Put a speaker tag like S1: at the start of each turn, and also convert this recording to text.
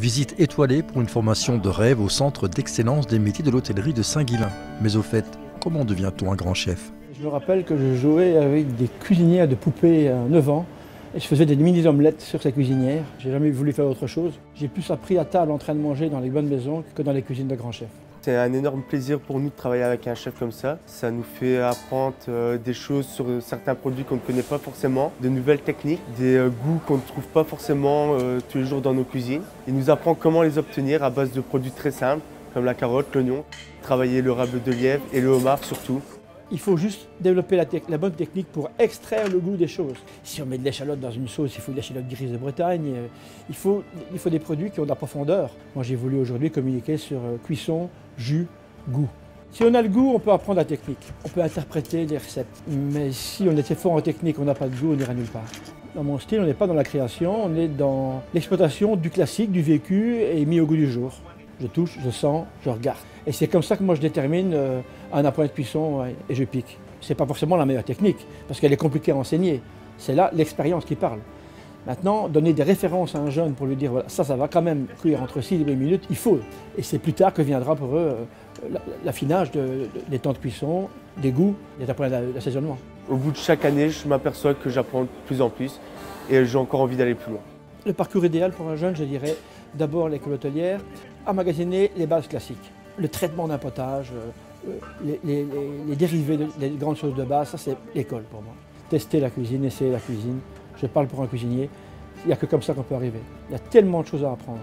S1: Visite étoilée pour une formation de rêve au Centre d'excellence des métiers de l'hôtellerie de Saint-Guilain. Mais au fait, comment devient-on un grand chef?
S2: Je me rappelle que je jouais avec des cuisinières de poupées à 9 ans et je faisais des mini-omelettes sur ces cuisinières. J'ai jamais voulu faire autre chose. J'ai plus appris à table en train de manger dans les bonnes maisons que dans les cuisines de grands chefs.
S3: C'est un énorme plaisir pour nous de travailler avec un chef comme ça. Ça nous fait apprendre des choses sur certains produits qu'on ne connaît pas forcément, de nouvelles techniques, des goûts qu'on ne trouve pas forcément tous les jours dans nos cuisines. Il nous apprend comment les obtenir à base de produits très simples, comme la carotte, l'oignon, travailler le rabe de lièvre et le homard surtout.
S2: Il faut juste développer la bonne technique pour extraire le goût des choses. Si on met de l'échalote dans une sauce, il faut de l'échalote grise de Bretagne. Il faut des produits qui ont de la profondeur. Moi, j'ai voulu aujourd'hui communiquer sur cuisson, jus, goût. Si on a le goût, on peut apprendre la technique. On peut interpréter des recettes. Mais si on était fort en technique, on n'a pas de goût, on n'ira nulle part. Dans mon style, on n'est pas dans la création, on est dans l'exploitation du classique, du vécu et mis au goût du jour. Je touche, je sens, je regarde. Et c'est comme ça que moi je détermine un appoint de cuisson et je pique. C'est pas forcément la meilleure technique, parce qu'elle est compliquée à enseigner. C'est là l'expérience qui parle. Maintenant, donner des références à un jeune pour lui dire voilà, ça va quand même cuire entre 6 et 8 minutes, il faut. Et c'est plus tard que viendra pour eux l'affinage des temps de cuisson, des goûts, des appoints d'assaisonnement.
S3: Au bout de chaque année, je m'aperçois que j'apprends de plus en plus et j'ai encore envie d'aller plus loin.
S2: Le parcours idéal pour un jeune, je dirais, d'abord l'école hôtelière, emmagasiner les bases classiques. Le traitement d'un potage, les dérivés, les grandes choses de base, ça c'est l'école pour moi. Tester la cuisine, essayer la cuisine. Je parle pour un cuisinier, il n'y a que comme ça qu'on peut arriver. Il y a tellement de choses à apprendre.